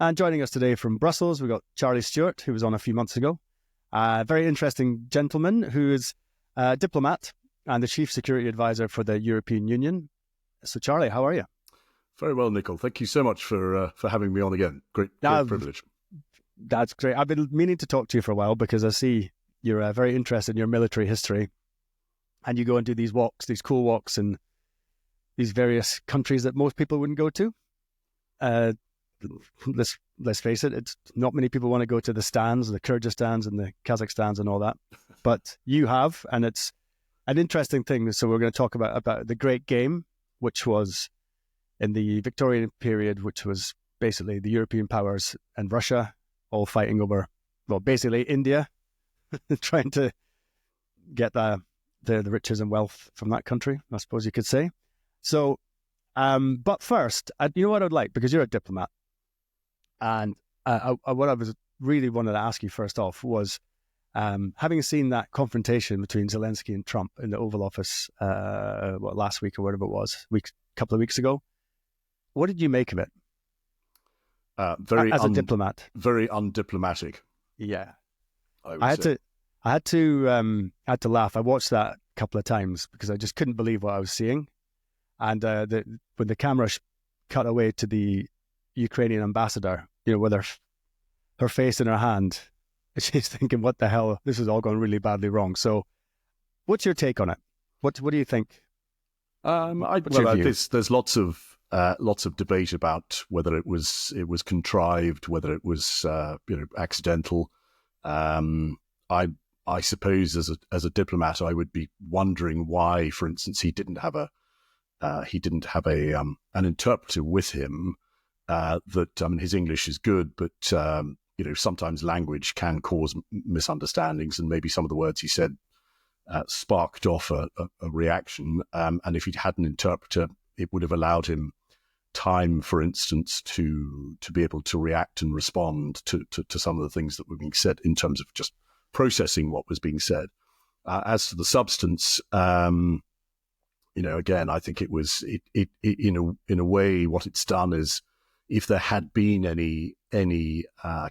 And joining us today from Brussels, we've got Charlie Stuart, who was on a few months ago. A very interesting gentleman who is a diplomat and the Chief Security Advisor for the European Union. So Charlie, how are you? Very well, Nicol. Thank you so much for having me on again. Great privilege. That's great. I've been meaning to talk to you for a while because I see you're very interested in your military history, and you go and do these walks, these cool walks in these various countries that most people wouldn't go to. Let's face it, it's not many people want to go to the stands, the Kyrgyzstans and the Kazakhstans and all that, but you have, and it's an interesting thing. So we're going to talk about the Great Game, which was in the Victorian period, which was basically the European powers and Russia all fighting over, well, basically India, trying to get the riches and wealth from that country, I suppose you could say. So, but first, you know what I'd like, because you're a diplomat, and what I was really wanted to ask you first off was, having seen that confrontation between Zelensky and Trump in the Oval Office, last week or whatever it was, a couple of weeks ago, what did you make of it? As a diplomat, very undiplomatic. Yeah, I had to laugh. I watched that a couple of times because I just couldn't believe what I was seeing. And when the camera cut away to the Ukrainian ambassador, with her face in her hand, she's thinking, "What the hell? This is all going really badly wrong." So, what's your take on it? What do you think? There's lots of debate about whether it was contrived, whether it was accidental. I suppose as a diplomat, I would be wondering why, for instance, he didn't have an interpreter with him. His English is good, but sometimes language can cause misunderstandings, and maybe some of the words he said sparked off a reaction. And if he'd had an interpreter, it would have allowed him time, for instance, to be able to react and respond to some of the things that were being said in terms of just processing what was being said. As to the substance, again, I think it was in a way what it's done is, if there had been any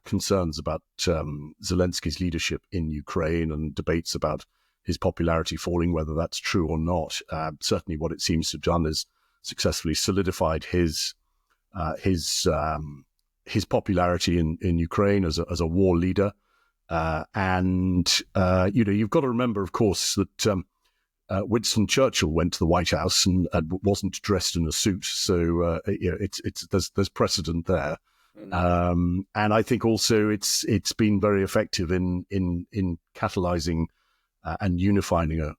concerns about Zelensky's leadership in Ukraine and debates about his popularity falling, whether that's true or not, certainly what it seems to have done is successfully solidified his popularity in Ukraine as a war leader. You've got to remember, of course, that Winston Churchill went to the White House and wasn't dressed in a suit, so there's precedent there. And I think also it's been very effective in catalyzing and unifying a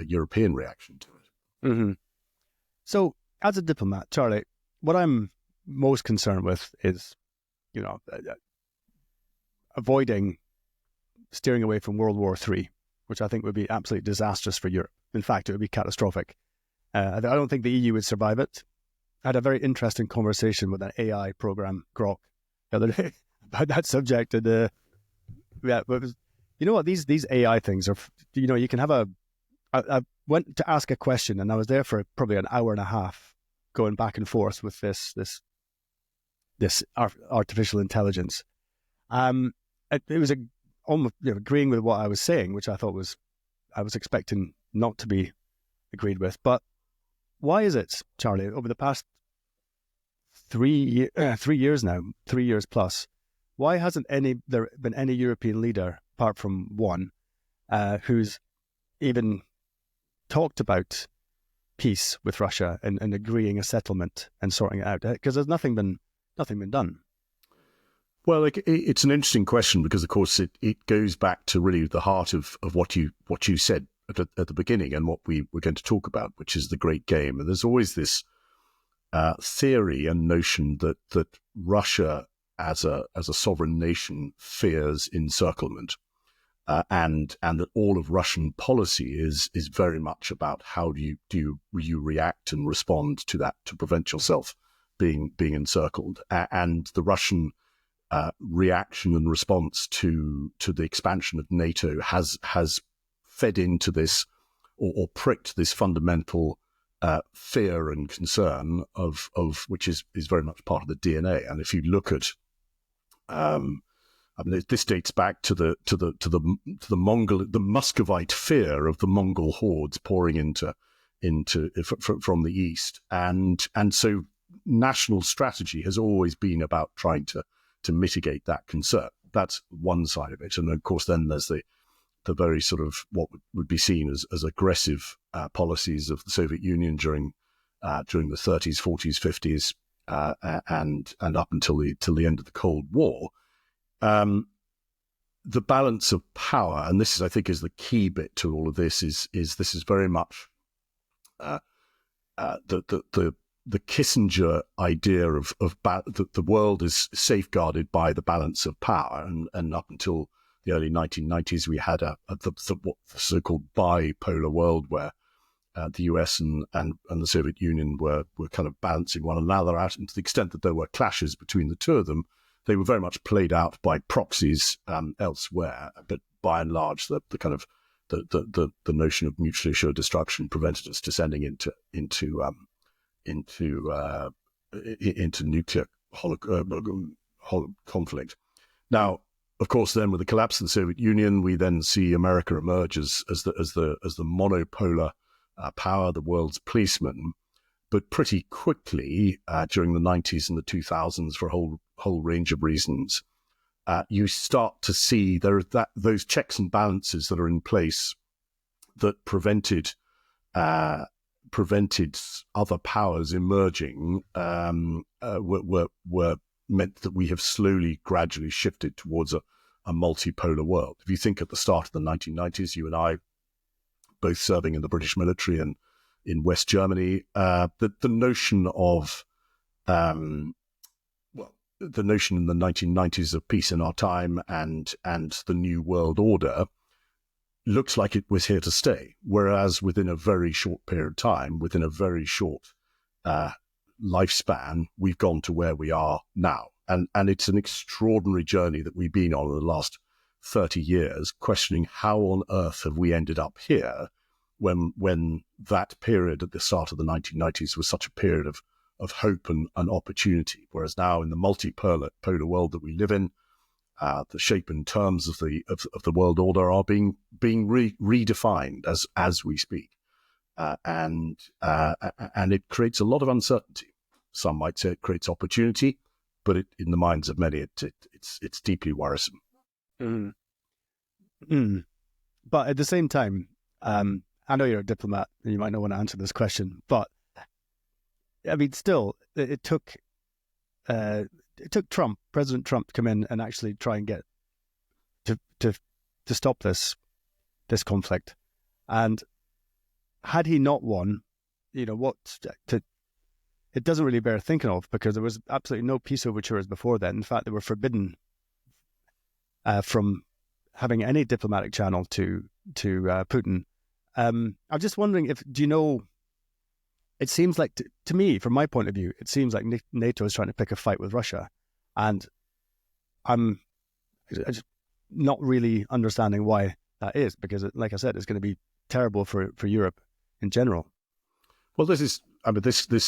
European reaction to it. Mm-hmm. So, as a diplomat, Charlie, what I'm most concerned with is, avoiding steering away from World War III, which I think would be absolutely disastrous for Europe. In fact, it would be catastrophic. I don't think the EU would survive it. I had a very interesting conversation with an AI program, Grok, the other day about that subject. And these AI things are, you can have I went to ask a question, and I was there for probably an hour and a half going back and forth with this artificial intelligence. It was almost agreeing with what I was saying, which I thought I was expecting not to be agreed with. But why is it, Charlie, over the past 3 years now, 3 years plus, why hasn't there been any European leader, apart from one, who's even talked about peace with Russia and agreeing a settlement and sorting it out? Because there's nothing been done. Well, it's an interesting question because, of course, it goes back to really the heart of what you said at the beginning and what we were going to talk about, which is the Great Game. And there's always this theory and notion that Russia as a sovereign nation fears encirclement, and that all of Russian policy is very much about how do you react and respond to that to prevent yourself being encircled. And the Russian reaction and response to the expansion of NATO has fed into this or pricked this fundamental fear and concern of which is very much part of the DNA. And if you look at, this dates back to the Muscovite fear of the Mongol hordes pouring into from the east, and so national strategy has always been about trying to mitigate that concern. That's one side of it, and of course then there's the very sort of what would be seen as aggressive policies of the Soviet Union during the 30s, 40s, 50s, and up until the end of the Cold War. The balance of power, and this is, I think, is the key bit to all of this, is this is very much the Kissinger idea of that the world is safeguarded by the balance of power, and up until the early 1990s, we had the so-called bipolar world where the US and the Soviet Union were kind of balancing one another out, and to the extent that there were clashes between the two of them, they were very much played out by proxies elsewhere. But by and large, the kind of the notion of mutually assured destruction prevented us descending into nuclear conflict. Now, of course, then with the collapse of the Soviet Union, we then see America emerge as the monopolar power, the world's policeman. But pretty quickly, during the 90s and the 2000s, for a whole range of reasons, you start to see those checks and balances that are in place that prevented other powers emerging were meant that we have slowly, gradually shifted towards a multipolar world. If you think at the start of the 1990s, you and I both serving in the British military and in West Germany, the notion of the notion in the 1990s of peace in our time and the new world order looked like it was here to stay. Whereas within a very short period of time, within a very short lifespan, we've gone to where we are now. And it's an extraordinary journey that we've been on in the last 30 years, questioning how on earth have we ended up here when that period at the start of the 1990s was such a period of hope and opportunity. Whereas now in the multipolar world that we live in, the shape and terms of the world order are being redefined as we speak. And it creates a lot of uncertainty. Some might say it creates opportunity, but in the minds of many, it's deeply worrisome. Mm. Mm. But at the same time, I know you're a diplomat and you might not want to answer this question, but I mean, still, it took President Trump to come in and actually try and get to stop this conflict. And had he not won, it doesn't really bear thinking of, because there was absolutely no peace overtures before then. In fact, they were forbidden from having any diplomatic channel to Putin. I'm just wondering it seems like, to me, from my point of view, it seems like NATO is trying to pick a fight with Russia. And I'm just not really understanding why that is, because, like I said, it's going to be terrible for Europe in general. Well, this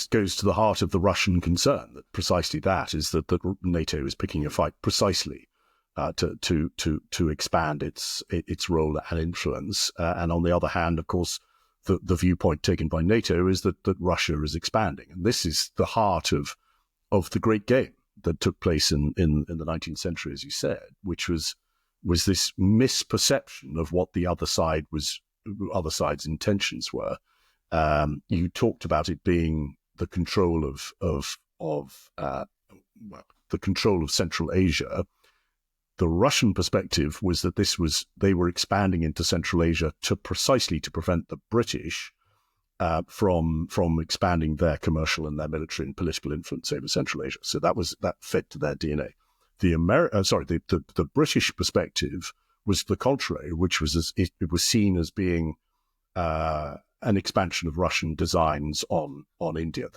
goes to the heart of the Russian concern, that precisely that is that NATO is picking a fight precisely to expand its role and influence. And on the other hand, of course, the viewpoint taken by NATO is that Russia is expanding. And this is the heart of the great game that took place in the 19th century, as you said, which was this misperception of what the other side's intentions were. You talked about it being the control of Central Asia. The Russian perspective was that they were expanding into Central Asia precisely to prevent the British from expanding their commercial and their military and political influence over Central Asia. So that fed to their DNA. The British perspective was the contrary, which was it was seen as being an expansion of Russian designs on India,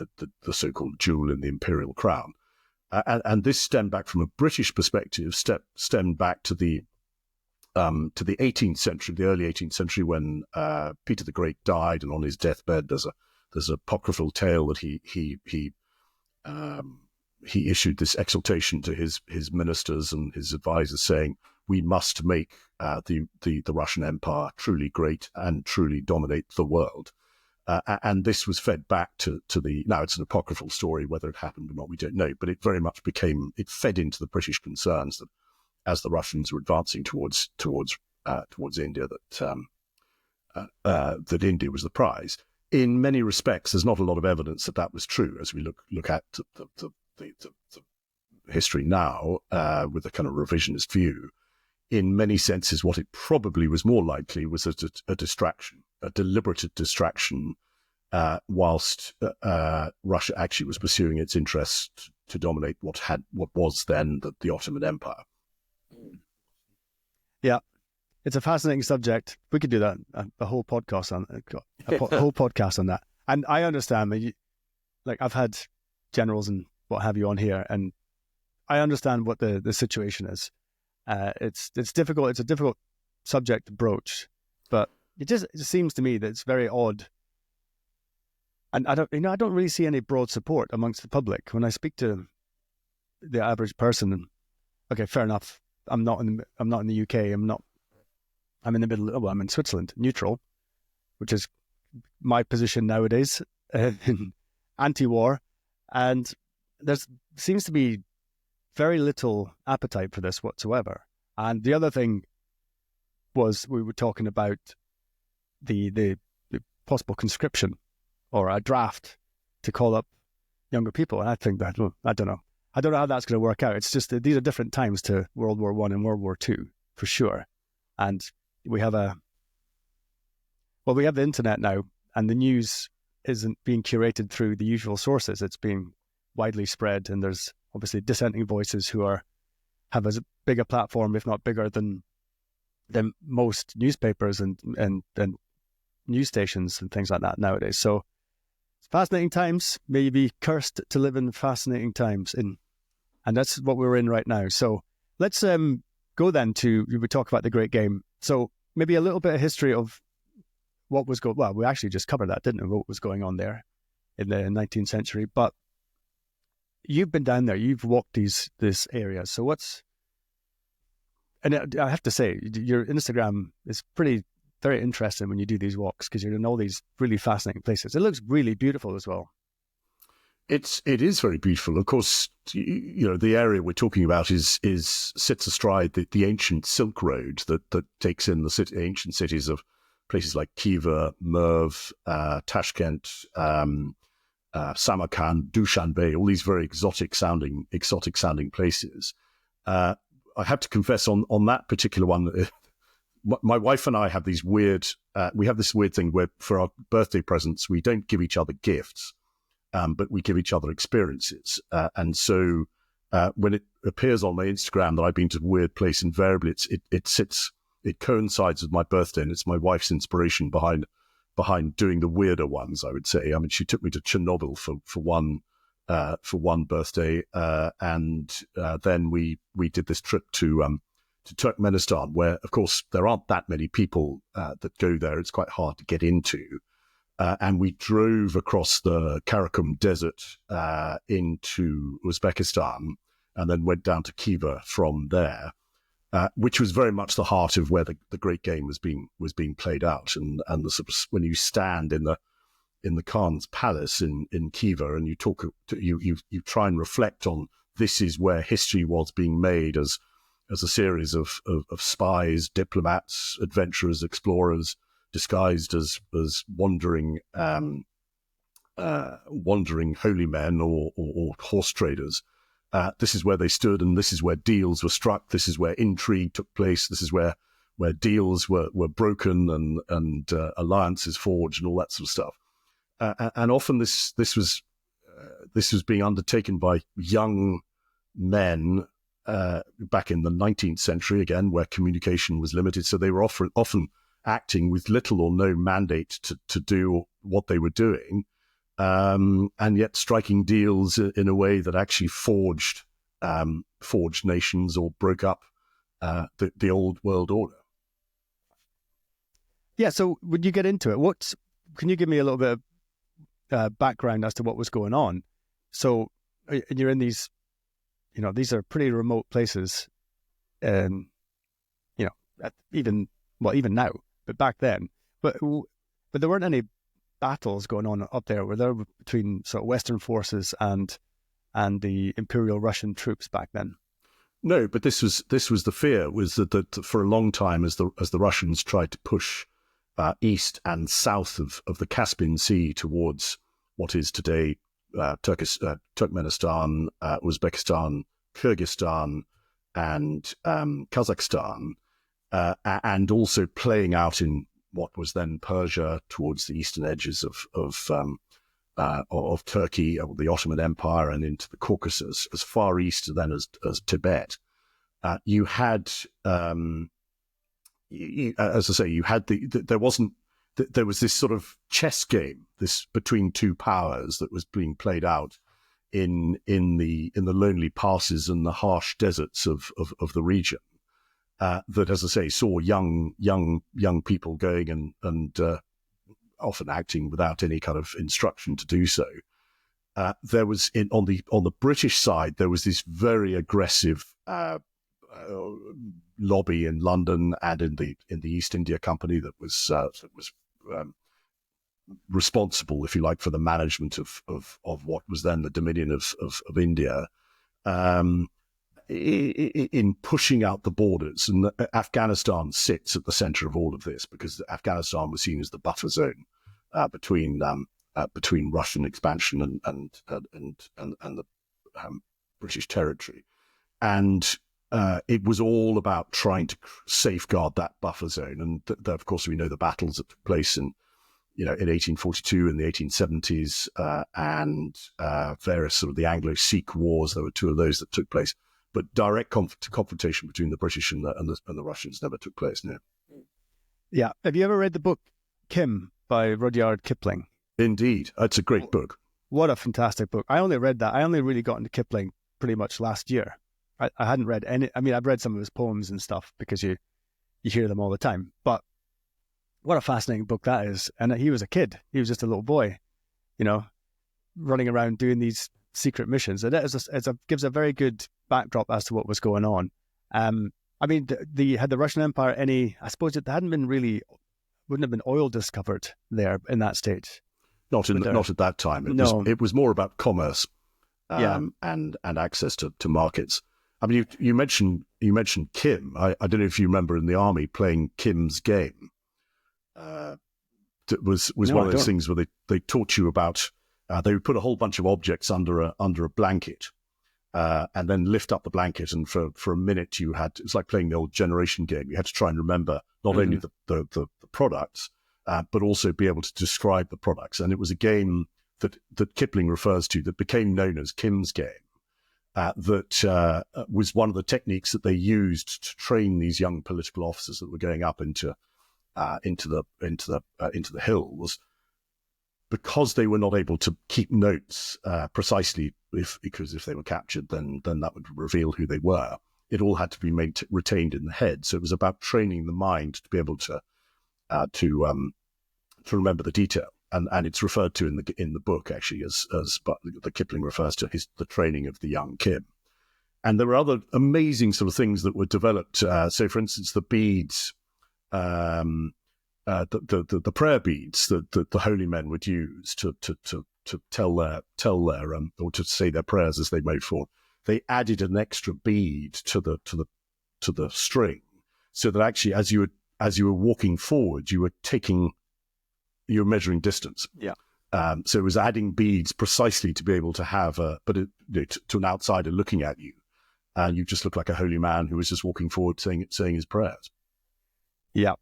the so-called jewel in the imperial crown. And this stemmed back from a British perspective, stemmed back to the 18th century, the early 18th century, when Peter the Great died, and on his deathbed there's there's an apocryphal tale that he issued this exhortation to his ministers and his advisors, saying, "We must make the Russian Empire truly great and truly dominate the world." And this was fed back to the. Now it's an apocryphal story. Whether it happened or not, we don't know. But it very much it fed into the British concerns that as the Russians were advancing towards India, that India was the prize. In many respects, there's not a lot of evidence that was true as we look at the history now with a kind of revisionist view. In many senses, what it probably was more likely was a distraction, a deliberate distraction, whilst Russia actually was pursuing its interest to dominate what was then the Ottoman Empire. Yeah, it's a fascinating subject. We could do that a whole podcast on whole podcast on that. And I understand that, like, I've had generals and what have you on here, and I understand what the situation is. It's difficult. It's a difficult subject to broach, but it just seems to me that it's very odd. And I don't really see any broad support amongst the public when I speak to the average person. Okay, fair enough. I'm not in the UK. I'm in the middle. Well, I'm in Switzerland, neutral, which is my position nowadays, anti-war, and there seems to be very little appetite for this whatsoever. And the other thing was, we were talking about the possible conscription or a draft to call up younger people. And I think that, I don't know how that's going to work out. It's just that these are different times to World War I and World War II, for sure. And we have the internet now, and the news isn't being curated through the usual sources. It's being widely spread, and there's obviously dissenting voices who have as big a platform, if not bigger, than most newspapers and news stations and things like that nowadays. So it's fascinating times. May you be cursed to live in fascinating times, and that's what we're in right now. So let's go then to, we talk about the Great Game. So maybe a little bit of history of what was going. Well, we actually just covered that, didn't we? What was going on there in the 19th century, but you've been down there, you've walked this area. So and I have to say, your Instagram is very interesting when you do these walks, because you're in all these really fascinating places. It looks really beautiful as well. It is very beautiful. Of course, the area we're talking about sits astride the ancient Silk Road that takes in the ancient cities of places like Khiva, Merv, Tashkent, Samarkand, Dushanbe, all these very exotic sounding places. I have to confess, on that particular one, my wife and I have these we have this weird thing where for our birthday presents, we don't give each other gifts, but we give each other experiences. And so when it appears on my Instagram that I've been to a weird place, invariably it coincides with my birthday, and it's my wife's inspiration behind doing the weirder ones, I would say. I mean, she took me to Chernobyl for one birthday, and then we did this trip to Turkmenistan, where, of course, there aren't that many people that go there. It's quite hard to get into. And we drove across the Karakum Desert into Uzbekistan, and then went down to Khiva from there, which was very much the heart of where the Great Game was being played out. And the sort of, when you stand in the Khan's palace in Khiva, and you try and reflect on, this is where history was being made as a series of spies, diplomats, adventurers, explorers, disguised as wandering holy men or horse traders. This is where they stood, and this is where deals were struck. This is where intrigue took place. This is where deals were broken and alliances forged and all that sort of stuff. And often this was being undertaken by young men back in the 19th century, again, where communication was limited. So they were often acting with little or no mandate to do what they were doing, and yet striking deals in a way that actually forged nations or broke up the old world order. Yeah. So when you get into it, can you give me a little bit of background as to what was going on. So and you're in these, these are pretty remote places, even now, but back then. But there weren't any battles going on up there. Were there between sort of Western forces and the Imperial Russian troops back then? No, but this was the fear, was that for a long time, as the Russians tried to push east and south of the Caspian Sea towards what is today Turkmenistan, Uzbekistan, Kyrgyzstan, and Kazakhstan, and also playing out in what was then Persia towards the eastern edges of Turkey, or the Ottoman Empire, and into the Caucasus, as far east then as Tibet. You had, as I say, you had there was this sort of chess game, this between two powers, that was being played out in the lonely passes and the harsh deserts of the region. That, as I say, saw young people going and often acting without any kind of instruction to do so. There was on the British side, there was this very aggressive lobby in London and in the East India Company that was responsible, if you like, for the management of what was then the dominion of India, in pushing out the borders. And Afghanistan sits at the center of all of this, because Afghanistan was seen as the buffer zone between Russian expansion and the British territory, and it was all about trying to safeguard that buffer zone. And of course, we know the battles that took place in 1842 and the 1870s, and various sort of the Anglo-Sikh wars. There were two of those that took place, but direct confrontation between the British and the Russians never took place. No. Yeah. Have you ever read the book Kim by Rudyard Kipling? Indeed, it's a great book. What a fantastic book! I only read that. I only really got into Kipling pretty much last year. I hadn't read any. I mean, I've read some of his poems and stuff because you hear them all the time. But what a fascinating book that is! And he was a kid. He was just a little boy, running around doing these secret missions. And it gives a very good backdrop as to what was going on. I mean, had the Russian Empire any? I suppose it wouldn't have been oil discovered there in that state. Not at that time. It was more about commerce, and access to markets. I mean, you mentioned Kim. I don't know if you remember in the army playing Kim's game. It was one of those things where they taught you about. They would put a whole bunch of objects under a blanket, and then lift up the blanket, and for a minute it's like playing the old generation game. You had to try and remember not only the products, but also be able to describe the products. And it was a game that Kipling refers to that became known as Kim's game. That was one of the techniques that they used to train these young political officers that were going up into the hills, because they were not able to keep notes precisely, because if they were captured, then that would reveal who they were. It all had to be retained in the head. So it was about training the mind to be able to remember the detail. And it's referred to in the book, actually, as but the Kipling refers to the training of the young Kim. And there were other amazing sort of things that were developed. So, for instance, the beads, the prayer beads that the holy men would use to tell their or to say their prayers as they moved forward. They added an extra bead to the string, so that actually, as you were walking forward, you were measuring distance. Yeah. So it was adding beads precisely to be able to have to an outsider looking at you, and you just look like a holy man who was just walking forward saying his prayers. Yeah.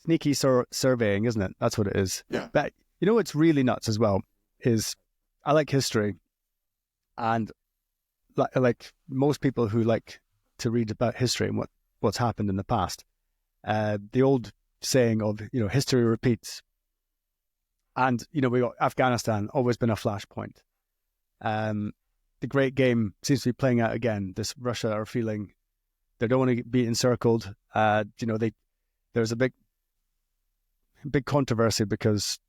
Sneaky surveying, isn't it? That's what it is. Yeah. But what's really nuts as well is I like history, and like most people who like to read about history and what's happened in the past, the old saying of history repeats, and we got Afghanistan, always been a flashpoint. The great game seems to be playing out again. This Russia are feeling they don't want to be encircled. There's a big controversy because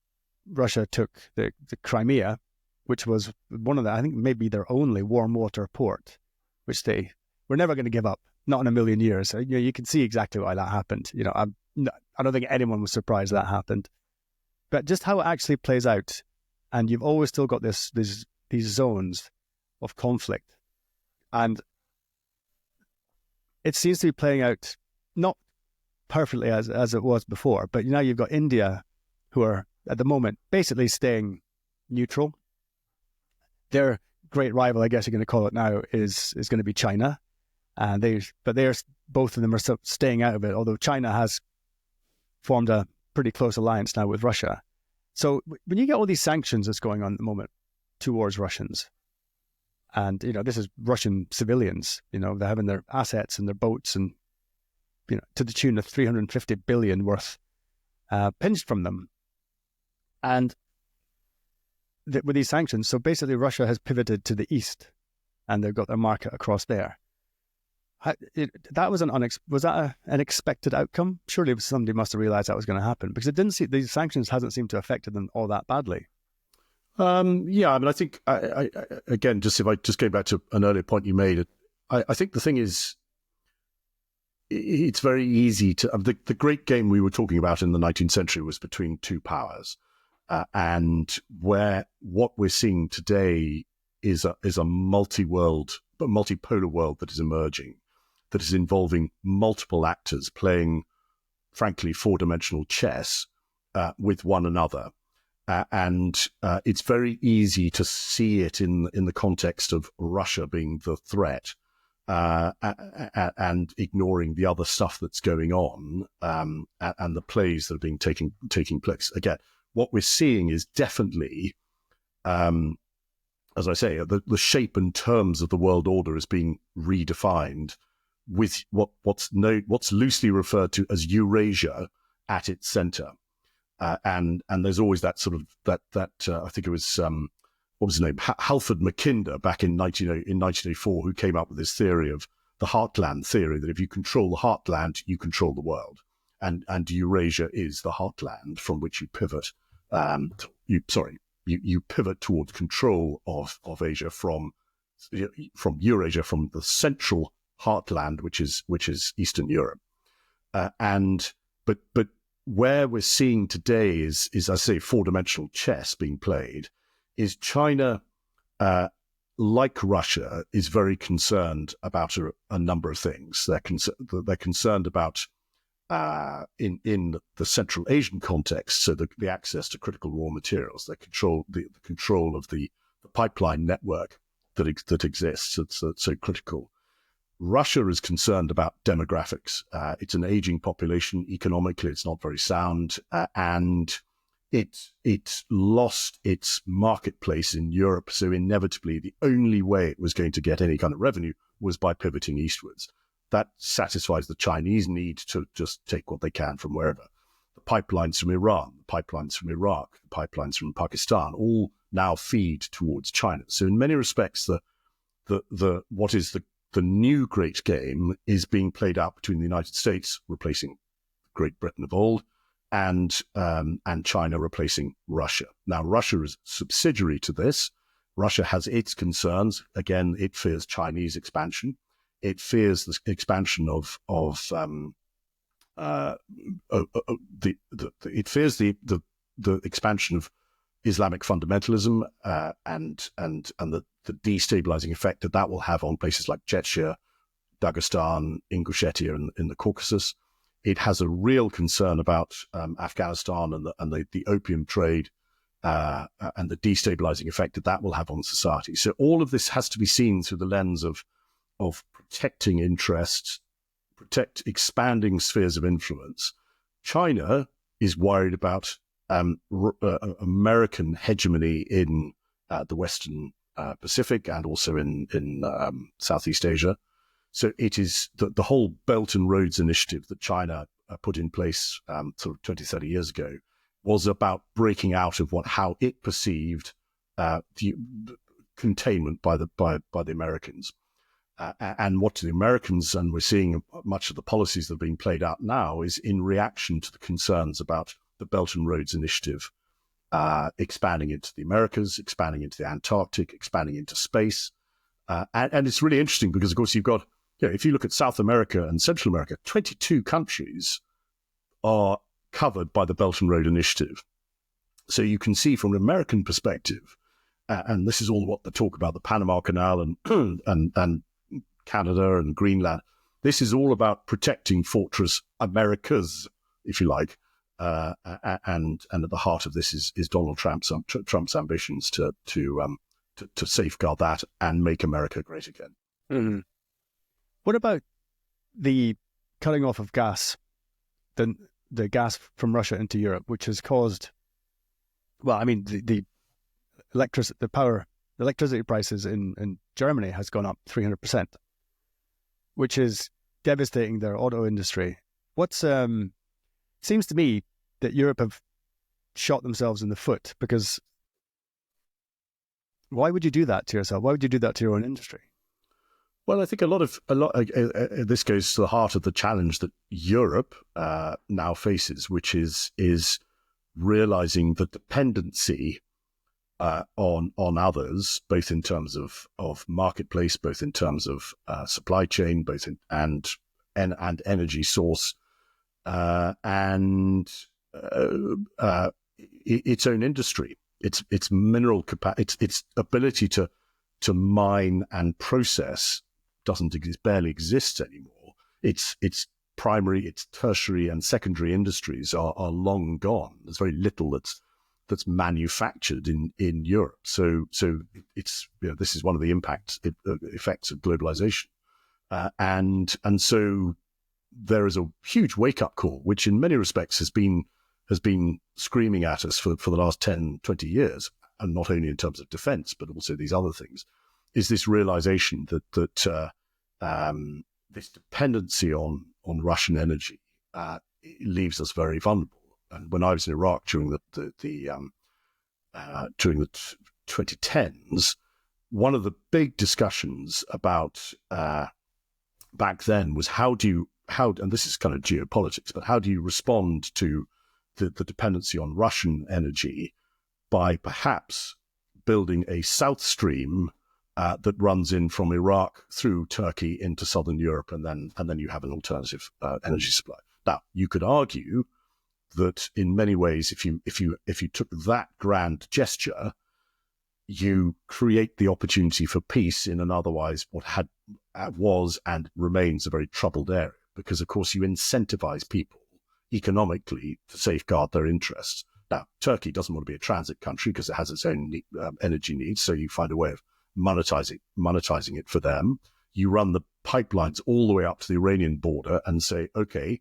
Russia took the Crimea, which was one of I think maybe their only warm water port, which they were never going to give up, not in a million years. So, you can see exactly why that happened. I don't think anyone was surprised that happened, but just how it actually plays out, and you've always still got these zones of conflict, and it seems to be playing out not perfectly as it was before, but now you've got India, who are at the moment basically staying neutral. Their great rival, I guess you're going to call it now, is going to be China, and they're both of them are staying out of it. Although China has formed a pretty close alliance now with Russia. So when you get all these sanctions that's going on at the moment towards Russians, and this is Russian civilians, they're having their assets and their boats and to the tune of 350 billion worth pinched from them, and with these sanctions, so basically Russia has pivoted to the east, and they've got their market across there. That was an expected outcome? Surely somebody must have realized that was going to happen, because these sanctions hasn't seemed to have affected them all that badly. Yeah, I mean, I think again, if I go back to an earlier point you made, I think the thing is, it's very easy to the great game we were talking about in the 19th century was between two powers, and what we're seeing today is a multipolar world that is emerging, that is involving multiple actors playing, frankly, four-dimensional chess with one another. And it's very easy to see it in the context of Russia being the threat, and ignoring the other stuff that's going on, and the plays that are being taking place. Again, what we're seeing is definitely, as I say, the shape and terms of the world order is being redefined, with what's loosely referred to as Eurasia at its center. And there's always that sort of that I think it was what was his name, Halford Mackinder, back in 1984, who came up with this theory of the heartland theory, that if you control the heartland, you control the world, and Eurasia is the heartland from which you pivot. You pivot towards control of Asia from Eurasia, from the central heartland, which is Eastern Europe, but where we're seeing today is I say four-dimensional chess being played. Is China, like Russia, is very concerned about a number of things. They're concerned about in the Central Asian context, so the access to critical raw materials, the control of the pipeline network that exists. It's so critical. Russia is concerned about demographics. It's an aging population. Economically, it's not very sound, and it's lost its marketplace in Europe. So inevitably, the only way it was going to get any kind of revenue was by pivoting eastwards. That satisfies the Chinese need to just take what they can from wherever. The pipelines from Iran, the pipelines from Iraq, the pipelines from Pakistan, all now feed towards China. So in many respects, what is the new great game is being played out between the United States replacing Great Britain of old, and China replacing Russia. Now, Russia is subsidiary to this. Russia has its concerns. Again, it fears Chinese expansion. It fears the expansion it fears the expansion of Islamic fundamentalism, and the destabilizing effect that will have on places like Chechnya, Dagestan, Ingushetia in the Caucasus. It has a real concern about Afghanistan and the opium trade, and the destabilizing effect that will have on society. So all of this has to be seen through the lens of protecting interests, expanding spheres of influence. China is worried about American hegemony in the Western Pacific and also in Southeast Asia. So it is the whole Belt and Roads initiative that China put in place sort of 20, 30 years ago was about breaking out of how it perceived the containment by the Americans. And what the Americans, and we're seeing much of the policies that are being played out now, is in reaction to the concerns about the Belt and Roads initiative expanding into the Americas, expanding into the Antarctic, expanding into space. And it's really interesting because, of course, you've got, if you look at South America and Central America, 22 countries are covered by the Belt and Road Initiative. So you can see from an American perspective, and this is all what they talk about, the Panama Canal and and Canada and Greenland. This is all about protecting Fortress Americas, if you like. And at the heart of this is Donald Trump's ambitions to safeguard that and make America great again. Mm-hmm. What about the cutting off of gas, the gas from Russia into Europe, which has caused, well, I mean, the electricity prices in Germany has gone up 300%, which is devastating their auto industry. Seems to me that Europe have shot themselves in the foot, because why would you do that to yourself? Why would you do that to your own industry? Well, I think a lot this goes to the heart of the challenge that Europe now faces, which is realizing the dependency on others, both in terms of marketplace, both in terms of supply chain, and energy source, and its own industry, its mineral capacity, its ability to mine and process barely exists anymore. Its primary, its tertiary and secondary industries are long gone. There's very little that's manufactured in Europe. So it's this is one of the effects of globalization, and so there is a huge wake up call, which in many respects has been screaming at us for the last 10, 20 years, and not only in terms of defense, but also these other things, is this realization that this dependency on Russian energy leaves us very vulnerable. And when I was in Iraq during the 2010s, one of the big discussions about back then was how, and this is kind of geopolitics, but how do you respond to the dependency on Russian energy by perhaps building a South Stream that runs in from Iraq through Turkey into southern Europe, and then you have an alternative energy supply. Now, you could argue that in many ways, if you took that grand gesture, you create the opportunity for peace in an otherwise was and remains a very troubled area, because of course you incentivize people economically to safeguard their interests. Now, Turkey doesn't want to be a transit country because it has its own energy needs, so you find a way of monetizing it for them. You run the pipelines all the way up to the Iranian border and say, okay,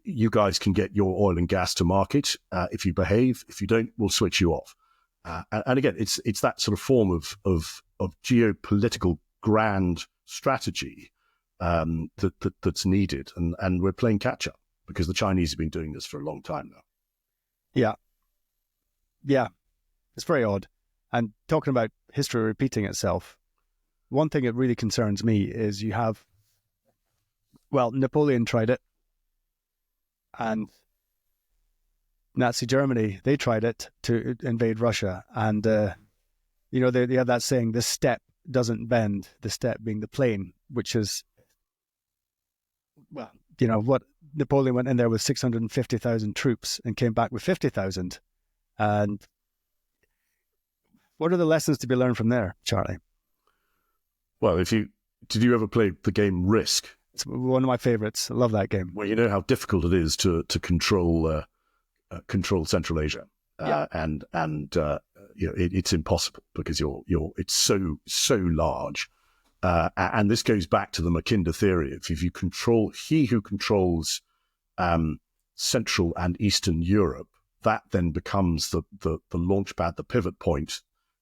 you guys can get your oil and gas to market if you behave. If you don't, we'll switch you off. And again, it's that sort of form of geopolitical grand strategy that's needed, and we're playing catch up because the Chinese have been doing this for a long time now. Yeah, it's very odd. And talking about history repeating itself, one thing that really concerns me is you have, well, Napoleon tried it, and Nazi Germany, they tried it to invade Russia. And, they have that saying, the step doesn't bend, the step being the plane, which is, well, what Napoleon went in there with 650,000 troops and came back with 50,000. And what are the lessons to be learned from there, Charlie? Well, did you ever play the game Risk? It's one of my favorites. I love that game. Well, you know how difficult it is to control Central Asia, and it's impossible because it's so large, and this goes back to the Mackinder theory. If you control, he who controls Central and Eastern Europe, that then becomes the launch pad, the pivot point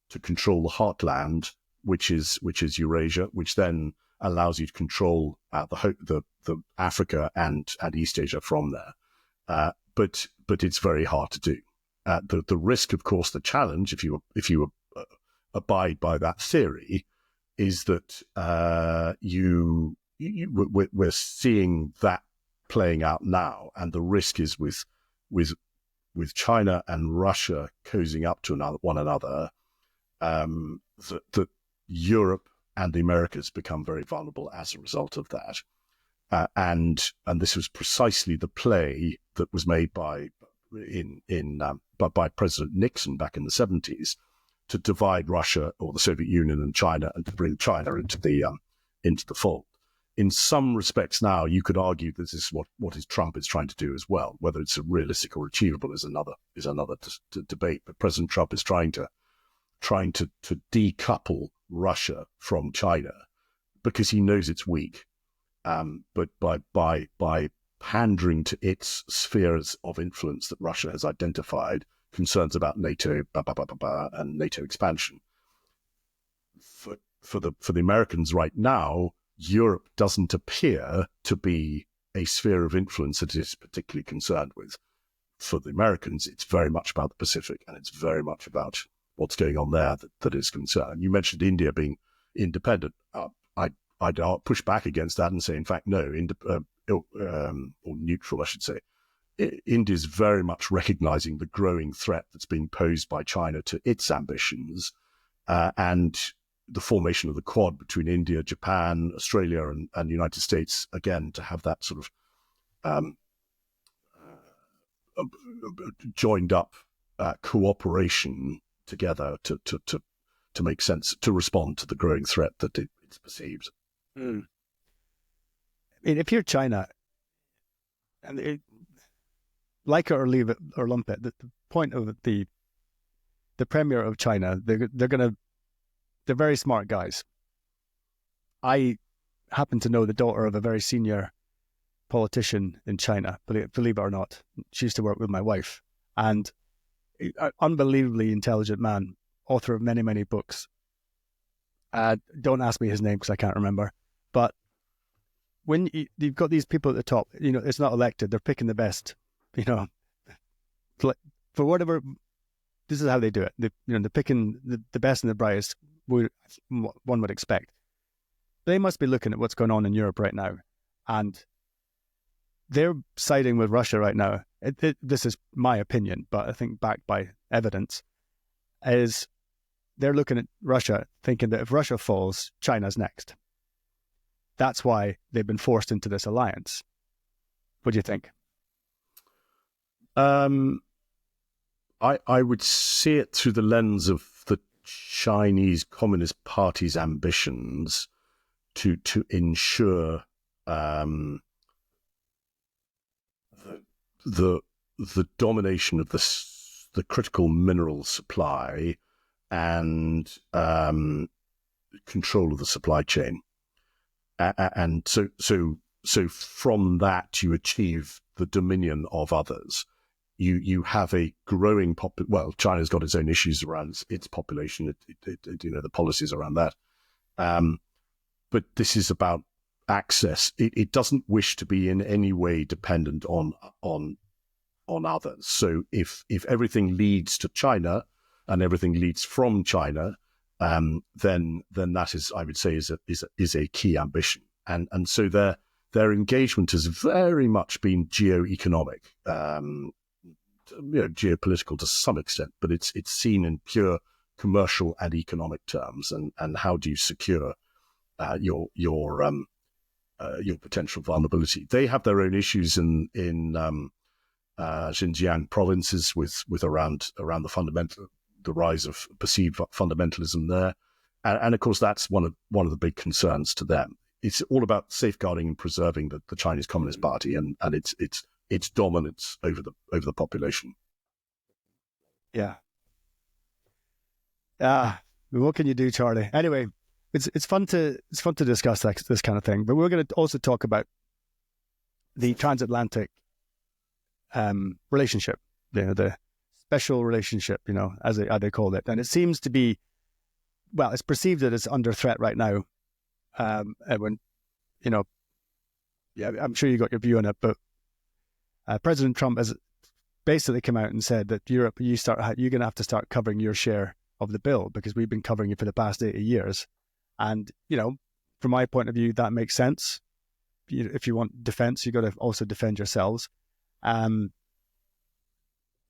to control the heartland, which is Eurasia, which then allows you to control the Africa and East Asia from there. But it's very hard to do. The risk, of course, the challenge, if you abide by that theory, is that we're seeing that playing out now, and the risk is with with China and Russia cozying up to one another, that Europe and the Americas become very vulnerable as a result of that. And this was precisely the play that was made by President Nixon back in the 70s to divide Russia or the Soviet Union and China, and to bring China into the fold. In some respects now, you could argue this is what Trump is trying to do as well. Whether it's realistic or achievable is another debate. But President Trump is trying to decouple Russia from China because he knows it's weak. But by pandering to its spheres of influence that Russia has identified, concerns about NATO, and NATO expansion. For the Americans right now, Europe doesn't appear to be a sphere of influence that it is particularly concerned with. For the Americans, it's very much about the Pacific, and it's very much about what's going on there that is concerned. You mentioned India being independent. I'd push back against that and say, in fact, no, or neutral, I should say. India is very much recognizing the growing threat that's being posed by China to its ambitions, and the formation of the Quad between India, Japan, Australia, and the United States, again, to have that sort of joined up cooperation together to make sense, to respond to the growing threat that it's perceived. Mm. I mean, if you're China, and like it or leave it or lump it, the point of the premier of China, they're very smart guys. I happen to know the daughter of a very senior politician in China, believe it or not. She used to work with my wife, and an unbelievably intelligent man, author of many, many books. Don't ask me his name because I can't remember. But when you've got these people at the top, it's not elected. They're picking the best, for whatever. This is how they do it. They're picking the best and the brightest, one would expect. They must be looking at what's going on in Europe right now, and they're siding with Russia right now. This is my opinion, but I think backed by evidence, is they're looking at Russia thinking that if Russia falls, China's next. That's why they've been forced into this alliance. What do you think? I would see it through the lens of the Chinese Communist Party's ambitions to ensure the domination of the critical mineral supply and control of the supply chain, and so from that you achieve the dominion of others. You have a growing China's got its own issues around its population, the policies around that. But this is about access. It doesn't wish to be in any way dependent on others. So if everything leads to China and everything leads from China, then that is, I would say, is a key ambition. And so their engagement has very much been geo-economic. Geopolitical to some extent, but it's seen in pure commercial and economic terms, and how do you secure your potential vulnerability? They have their own issues in Xinjiang provinces with around the rise of perceived fundamentalism there, and of course that's one of the big concerns to them. It's all about safeguarding and preserving the Chinese Communist Party and its dominance over the population. Yeah. What can you do, Charlie? Anyway, it's fun to discuss this kind of thing, but we're going to also talk about the transatlantic relationship, the special relationship, as they call it, and it seems to be, it's perceived that it's under threat right now. Edwin, I'm sure you got your view on it, but President Trump has basically come out and said that Europe, you're going to have to start covering your share of the bill because we've been covering it for the past 80 years. And, from my point of view, that makes sense. If you want defense, you've got to also defend yourselves.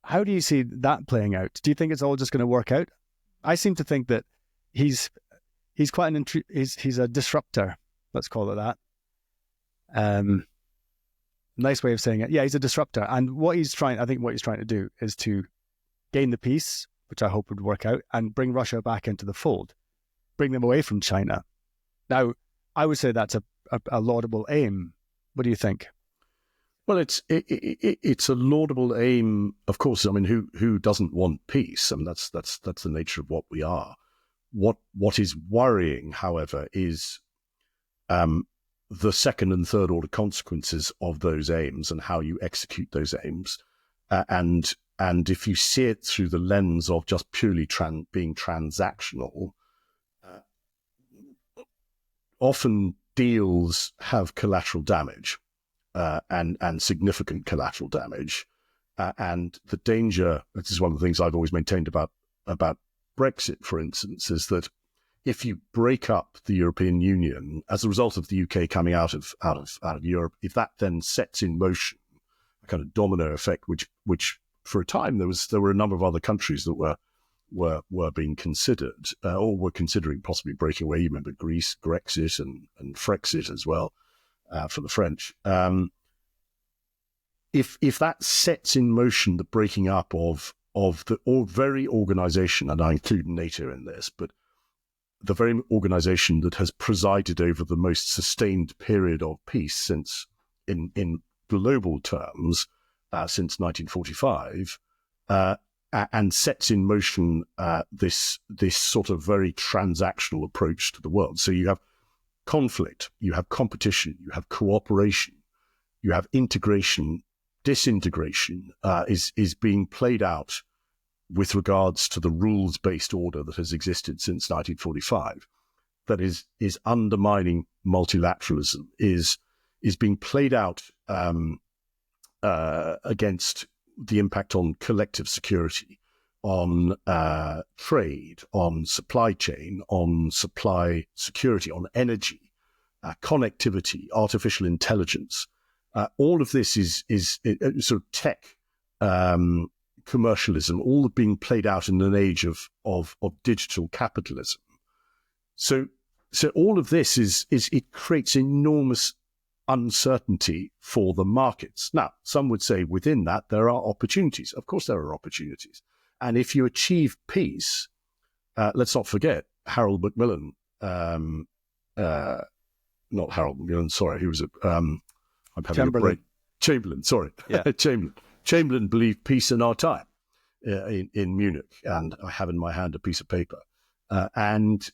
How do you see that playing out? Do you think it's all just going to work out? I seem to think that he's quite he's a disruptor. Let's call it that. Nice way of saying it. Yeah, he's a disruptor, and I think what he's trying to do is to gain the peace, which I hope would work out, and bring Russia back into the fold, bring them away from China. Now, I would say that's a laudable aim. What do you think? Well, it's a laudable aim, of course. I mean, who doesn't want peace? I mean, that's the nature of what we are. What is worrying, however, is the second and third order consequences of those aims and how you execute those aims, and if you see it through the lens of just purely being transactional, often deals have collateral damage, and significant collateral damage, and the danger. This is one of the things I've always maintained about Brexit, for instance, is that if you break up the European Union as a result of the UK coming out of Europe, if that then sets in motion a kind of domino effect, which for a time there were a number of other countries that were being considered, or were considering possibly breaking away. You remember Greece, Grexit, and Frexit as well, for the French. If that sets in motion the breaking up of the very organisation, and I include NATO in this, but the very organisation that has presided over the most sustained period of peace since, in global terms, since 1945, and sets in motion this sort of very transactional approach to the world. So you have conflict, you have competition, you have cooperation, you have integration, disintegration is being played out with regards to the rules-based order that has existed since 1945, that is undermining multilateralism, is being played out against the impact on collective security, on trade, on supply chain, on supply security, on energy, connectivity, artificial intelligence. All of this is sort of tech, commercialism, all being played out in an age of digital capitalism. So all of this it creates enormous uncertainty for the markets. Now, some would say within that there are opportunities. Of course, there are opportunities. And if you achieve peace, let's not forget Harold Macmillan, not Harold Macmillan, sorry, he was I'm having Chamberlain. a break. Chamberlain, sorry. Yeah. Chamberlain believed peace in our time in Munich, and I have in my hand a piece of paper. And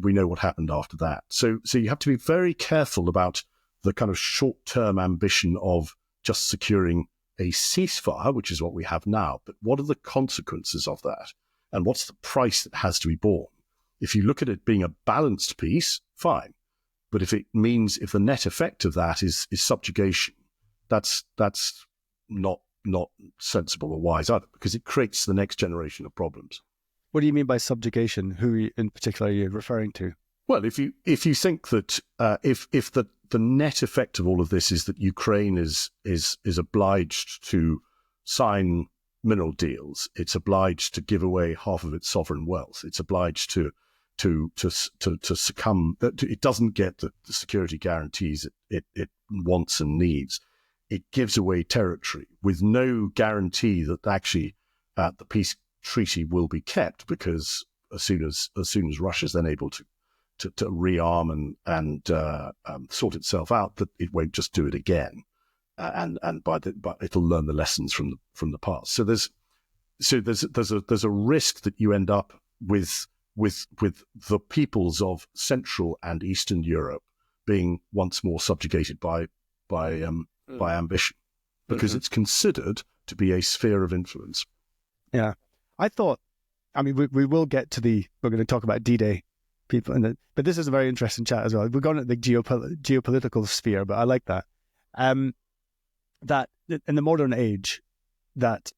we know what happened after that. So you have to be very careful about the kind of short-term ambition of just securing a ceasefire, which is what we have now. But what are the consequences of that? And what's the price that has to be borne? If you look at it being a balanced peace, fine. But if the net effect of that is subjugation, that's not sensible or wise either, because it creates the next generation of problems. What do you mean by subjugation? Who in particular are you referring to? Well, if you think that if the net effect of all of this is that Ukraine is obliged to sign mineral deals, it's obliged to give away half of its sovereign wealth, it's obliged to succumb, it doesn't get the security guarantees it wants and needs. It gives away territory with no guarantee that actually the peace treaty will be kept, because as soon as Russia's then able to rearm and sort itself out, that it won't just do it again, but it'll learn the lessons from the past. So there's a risk that you end up with the peoples of Central and Eastern Europe being once more subjugated by ambition, because it's considered to be a sphere of influence. Yeah, I thought. I mean, we will get to we're going to talk about D-Day people, but this is a very interesting chat as well. We're going to the geopolitical sphere, but I like that. That in the modern age, that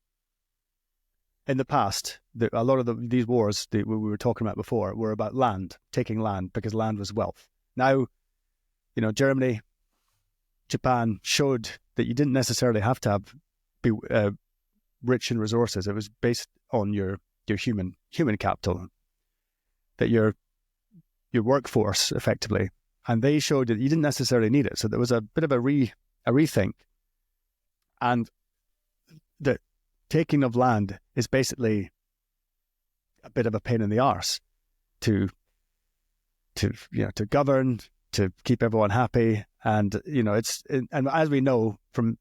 in the past, a lot of these wars that we were talking about before were about land, taking land, because land was wealth. Now, Germany, Japan showed that you didn't necessarily have to be rich in resources. It was based on your human capital, that your workforce effectively, and they showed that you didn't necessarily need it. So there was a bit of a rethink, and the taking of land is basically a bit of a pain in the arse to govern, to keep everyone happy, and and as we know from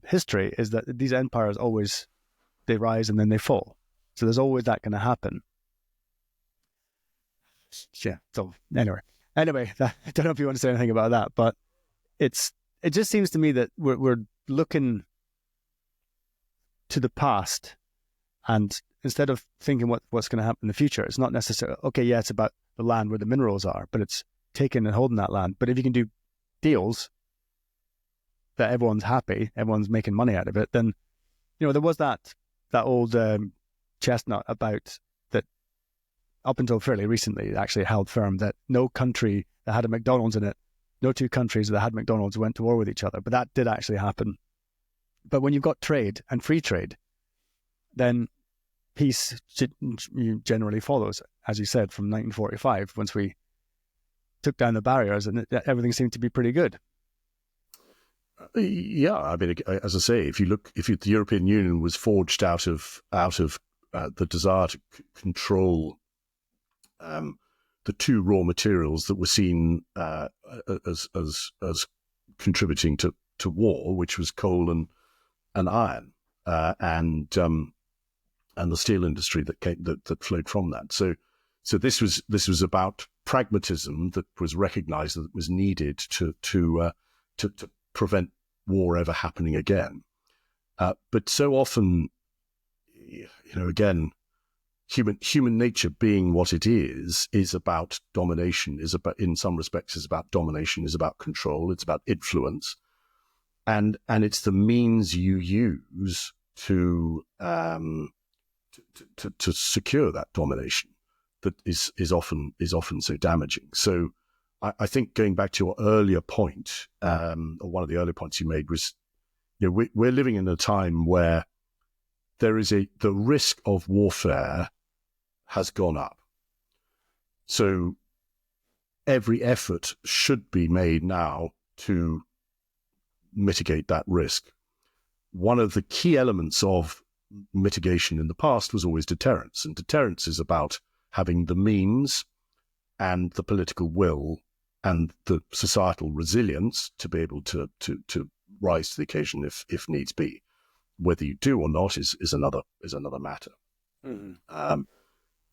history, is that these empires always, they rise and then they fall. So there's always that going to happen. Yeah. So anyway, I don't know if you want to say anything about that, but it just seems to me that we're looking to the past, and instead of thinking what's going to happen in the future, it's not necessarily, okay, yeah, it's about the land where the minerals are, but it's taking and holding that land. But if you can do deals that everyone's happy, everyone's making money out of it, then, there was that old chestnut about that up until fairly recently actually held firm that no country that had a McDonald's in it, no two countries that had McDonald's went to war with each other. But that did actually happen. But when you've got trade and free trade, then peace generally follows, as you said, from 1945, once we took down the barriers, and everything seemed to be pretty good. Yeah, I mean, as I say, the European Union was forged out of the desire to control the two raw materials that were seen as contributing to war, which was coal and iron, and the steel industry that flowed from that. So this was about pragmatism that was recognised that it was needed to prevent war ever happening again. But so often, again, human nature being what it is about domination, in some respects, is about domination, is about control, it's about influence. And it's the means you use to secure that domination that is often so damaging. So I think, going back to your earlier point, or one of the earlier points you made, was, we're living in a time where the risk of warfare has gone up. So every effort should be made now to mitigate that risk. One of the key elements of mitigation in the past was always deterrence, and deterrence is about having the means and the political will and the societal resilience to be able to rise to the occasion if needs be. Whether you do or not is another matter. Mm-hmm.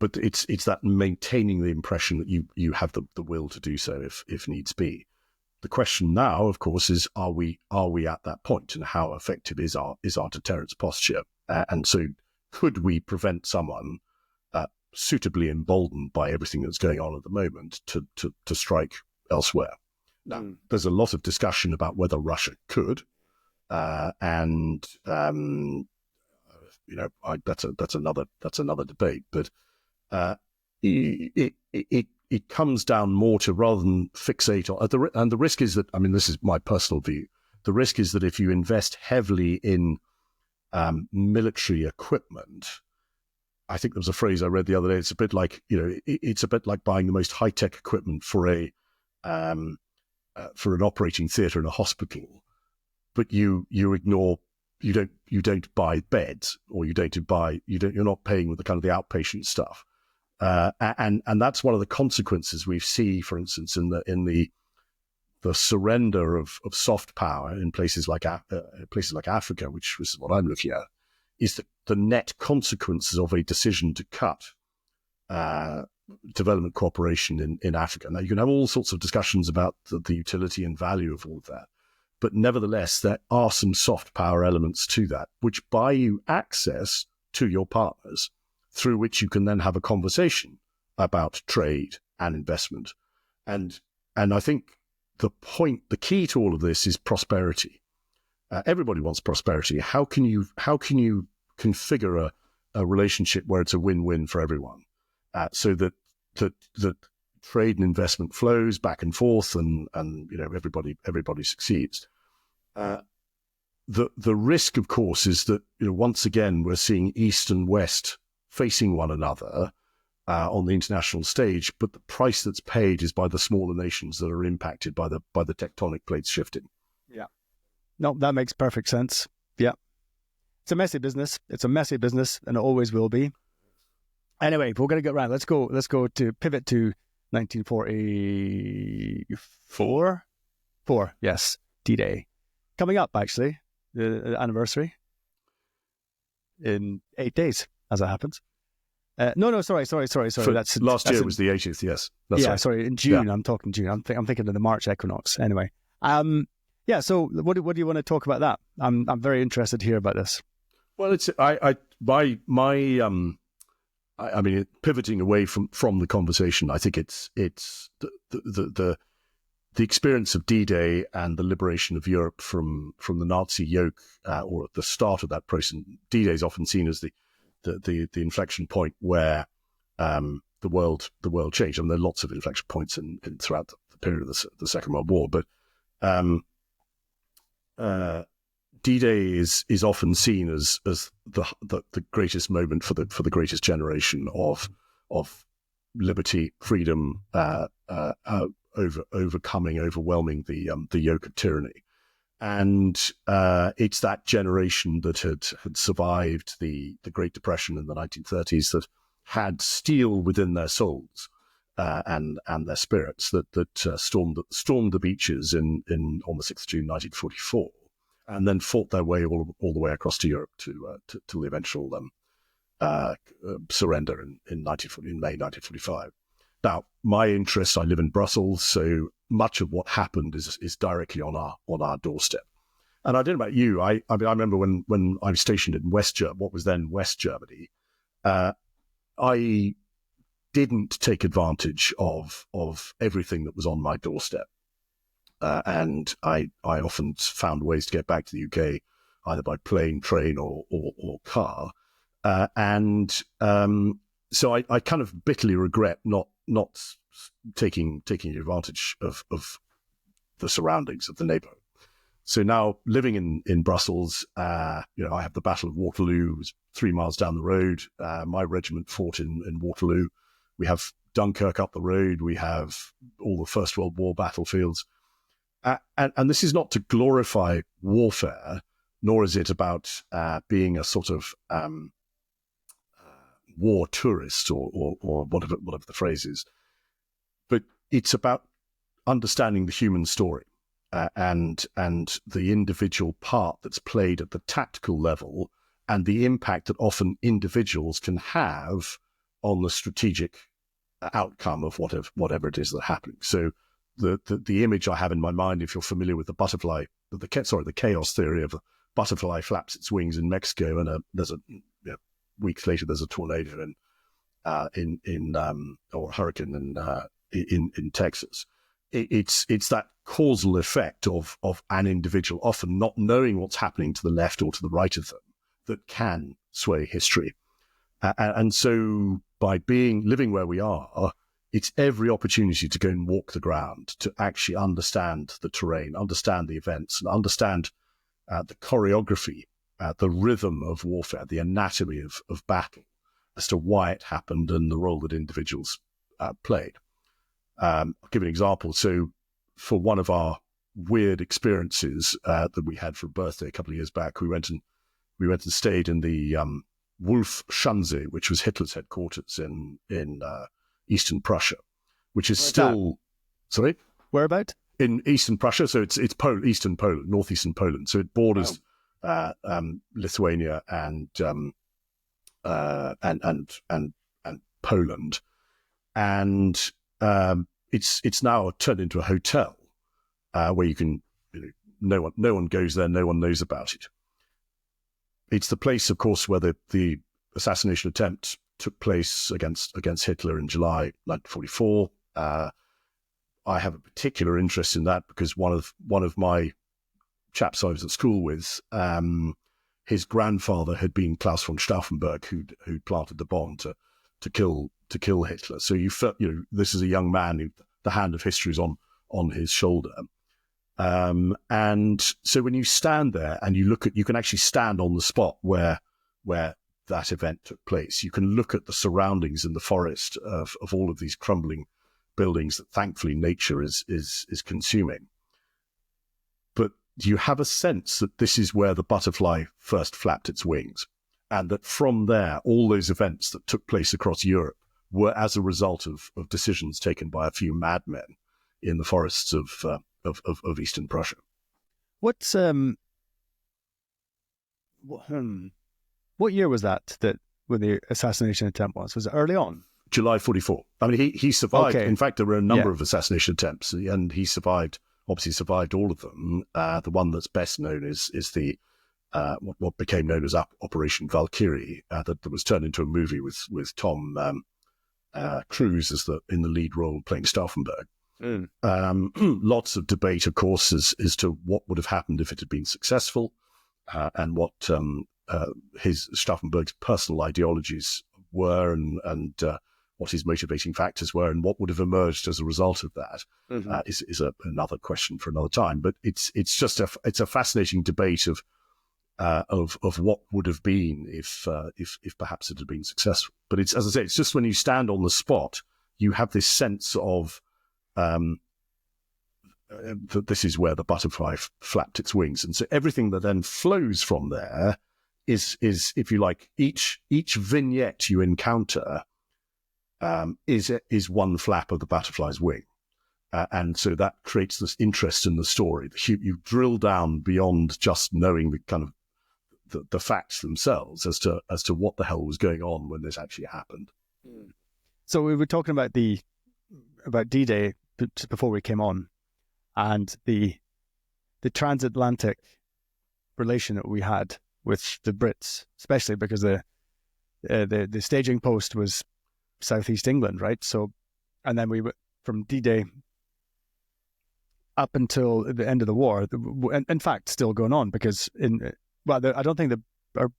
But it's that maintaining the impression that you have the will to do so if needs be. The question now, of course, is are we at that point, and how effective is our deterrence posture? And so, could we prevent someone suitably emboldened by everything that's going on at the moment to strike elsewhere? Now, there's a lot of discussion about whether Russia could, that's another debate. But it comes down more to, rather than fixate on and the risk is that, I mean, this is my personal view. The risk is that if you invest heavily in military equipment, I think there was a phrase I read the other day. It's a bit like buying the most high tech equipment for an operating theatre in a hospital, but you ignore. You don't buy beds, or you're not paying with the kind of the outpatient stuff. And that's one of the consequences we see, for instance, in the surrender of soft power in places like Africa, which is what I'm looking at, is the net consequences of a decision to cut development cooperation in Africa. Now, you can have all sorts of discussions about the utility and value of all of that, but nevertheless, there are some soft power elements to that, which buy you access to your partners, through which you can then have a conversation about trade and investment. And I think the key to all of this is prosperity. Everybody wants prosperity. How can you configure a relationship where it's a win-win for everyone, so that trade and investment flows back and forth, and everybody succeeds. the risk, of course, is that once again we're seeing East and West facing one another on the international stage, but the price that's paid is by the smaller nations that are impacted by the tectonic plates shifting. Yeah, no, that makes perfect sense. Yeah, it's a messy business. It's a messy business, and it always will be. Anyway, we're going to get around. Let's go to pivot to 1944. Yes, D-Day coming up, actually, the anniversary in 8 days, as it happens. No, sorry. That's last year was the 80th. Yes, that's right. Sorry, in June. Yeah. I'm talking June. I'm thinking of the March equinox. Anyway, So what do you want to talk about that? I'm very interested to hear about this. Well, it's I mean, pivoting away from the conversation, I think it's the experience of D-Day and the liberation of Europe from the Nazi yoke, or at the start of that process. D-Day is often seen as the inflection point where the world changed. I mean, there are lots of inflection points throughout the period of the Second World War, but D-Day is often seen as the greatest moment for the greatest generation of liberty, freedom, overwhelming the yoke of tyranny. And it's that generation that had survived the Great Depression in the 1930s, that had steel within their souls and their spirits, that stormed the beaches on the 6th of June 1944, and then fought their way all the way across to Europe to the eventual surrender in May 1945. Now, my interest, I live in Brussels, so much of what happened is directly on our doorstep. And I don't know about you. I mean, I remember when I was stationed in what was then West Germany, I didn't take advantage of everything that was on my doorstep. And I often found ways to get back to the UK, either by plane, train, or car. So I kind of bitterly regret not taking advantage of the surroundings of the neighbourhood. So now, living in Brussels, I have the Battle of Waterloo. It was 3 miles down the road. My regiment fought in Waterloo. We have Dunkirk up the road. We have all the First World War battlefields. And this is not to glorify warfare, nor is it about being a sort of war tourist or whatever the phrase is. But it's about understanding the human story and the individual part that's played at the tactical level, and the impact that often individuals can have on the strategic outcome of whatever it is that's happening. So the image I have in my mind, if you're familiar with the chaos theory of the butterfly flaps its wings in Mexico, and weeks later there's a tornado or hurricane in Texas. It's that causal effect of an individual often not knowing what's happening to the left or to the right of them that can sway history. And so by living where we are, it's every opportunity to go and walk the ground, to actually understand the terrain, understand the events, and understand the choreography, the rhythm of warfare, the anatomy of battle, as to why it happened and the role that individuals played. I'll give an example. So for one of our weird experiences that we had for a birthday a couple of years back, we went and stayed in the Wolfschanze, which was Hitler's headquarters in Eastern Prussia, which is still... Sorry? Whereabout? In Eastern Prussia. So it's Eastern Poland, northeastern Poland. So it borders Lithuania and Poland. And it's now turned into a hotel where you can, no one goes there, no one knows about it. It's the place, of course, where the assassination attempt took place against Hitler in July 1944. I have a particular interest in that because one of my chaps I was at school with, his grandfather had been Klaus von Stauffenberg, who'd planted the bomb to kill Hitler. So you felt, this is a young man who the hand of history is on his shoulder. And so when you stand there and you can actually stand on the spot where that event took place. You can look at the surroundings in the forest of all of these crumbling buildings that thankfully nature is consuming. But you have a sense that this is where the butterfly first flapped its wings, and that from there, all those events that took place across Europe were as a result of decisions taken by a few madmen in the forests of Eastern Prussia. What's what year was that when the assassination attempt was? Was it early on? July 44. I mean, he survived. Okay. In fact, there were a number of assassination attempts, and he survived. Obviously, survived all of them. The one that's best known is the what became known as Operation Valkyrie, that was turned into a movie with Tom Cruise in the lead role playing Stauffenberg. Lots of debate, of course, as to what would have happened if it had been successful, and what his Stauffenberg's personal ideologies were, and what his motivating factors were, and what would have emerged as a result of that is another question for another time. But it's just a fascinating debate of what would have been if perhaps it had been successful. But it's, as I say, it's just when you stand on the spot, you have this sense of that this is where the butterfly flapped its wings, and so everything that then flows from there is if you like, each vignette you encounter is one flap of the butterfly's wing, and so that creates this interest in the story. You drill down beyond just knowing the kind of the facts themselves as to what the hell was going on when this actually happened. So we were talking about D-Day just before we came on, and the transatlantic relation that we had with the Brits, especially because the staging post was southeast England, right? So, and then we were from D-Day up until the end of the war, and in fact still going on, because I don't think our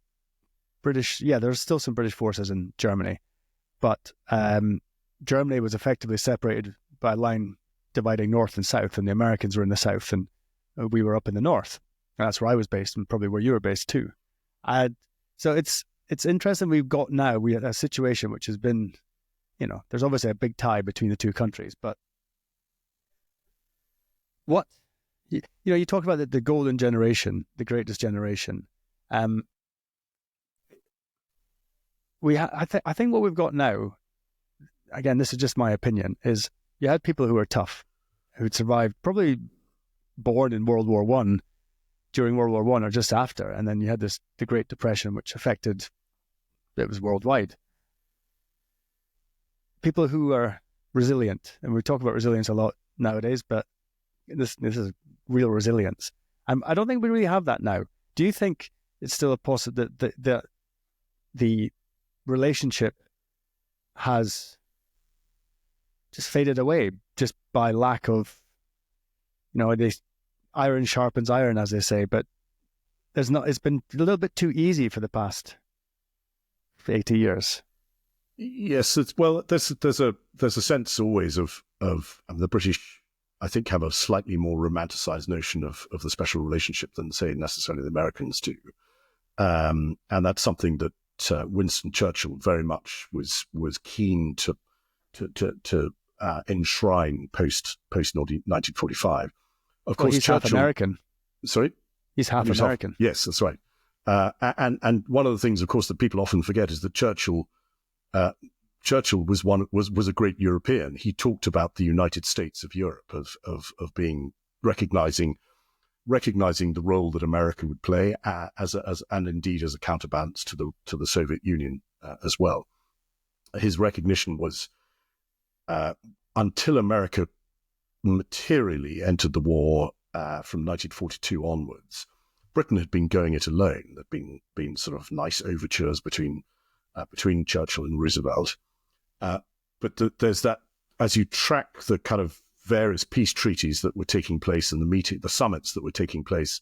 British, there's still some British forces in Germany, but Germany was effectively separated by a line dividing north and south, and the Americans were in the south and we were up in the north. And that's where I was based, and probably where you were based too. So it's interesting. We had a situation which has been, there's obviously a big tie between the two countries, but what, you talk about the golden generation, the greatest generation. I think what we've got now, again, this is just my opinion, is you had people who were tough, who'd survived, probably born in World War I, during World War I or just after, and then you had the Great Depression, which it was worldwide. People who are resilient, and we talk about resilience a lot nowadays, but this is real resilience. I don't think we really have that now. Do you think it's still a possibility that the relationship has just faded away just by lack of, iron sharpens iron, as they say, but it's been a little bit too easy for the past 80 years. Yes, there's a sense always of the British, I think, have a slightly more romanticized notion of the special relationship than, say, necessarily the Americans do. And that's something that Winston Churchill very much was keen to enshrine post 1945. Of course, he's Churchill, half American. Sorry? He's half American. Yes, that's right. And one of the things, of course, that people often forget is that Churchill was a great European. He talked about the United States of Europe, of being recognizing the role that America would play and indeed as a counterbalance to the Soviet Union as well. His recognition was until America materially entered the war from 1942 onwards, Britain had been going it alone. There'd been sort of nice overtures between Churchill and Roosevelt, but there's that, as you track the kind of various peace treaties that were taking place and the summits that were taking place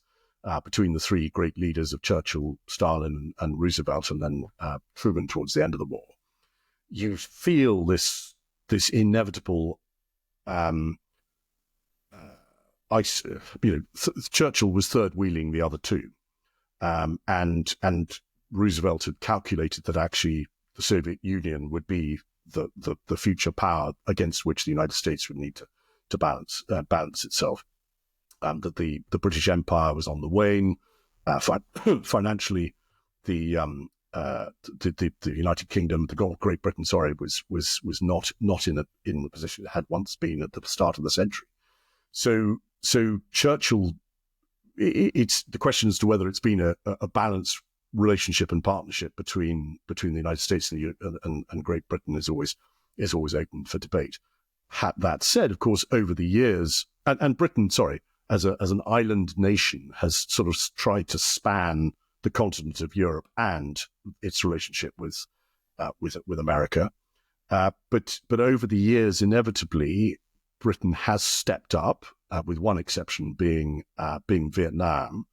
between the three great leaders of Churchill, Stalin, and Roosevelt, and then Truman towards the end of the war, you feel this inevitable Churchill was third wheeling the other two, and Roosevelt had calculated that actually the Soviet Union would be the future power against which the United States would need to balance itself. That the British Empire was on the wane. Financially, the United Kingdom, Great Britain, was not in the position it had once been at the start of the century. So Churchill, it's the question as to whether it's been a balanced relationship and partnership between the United States and Great Britain is always open for debate. That said, of course, over the years, and Britain, as an island nation, has sort of tried to span the continent of Europe and its relationship with America. But over the years, inevitably, Britain has stepped up, with one exception being Vietnam,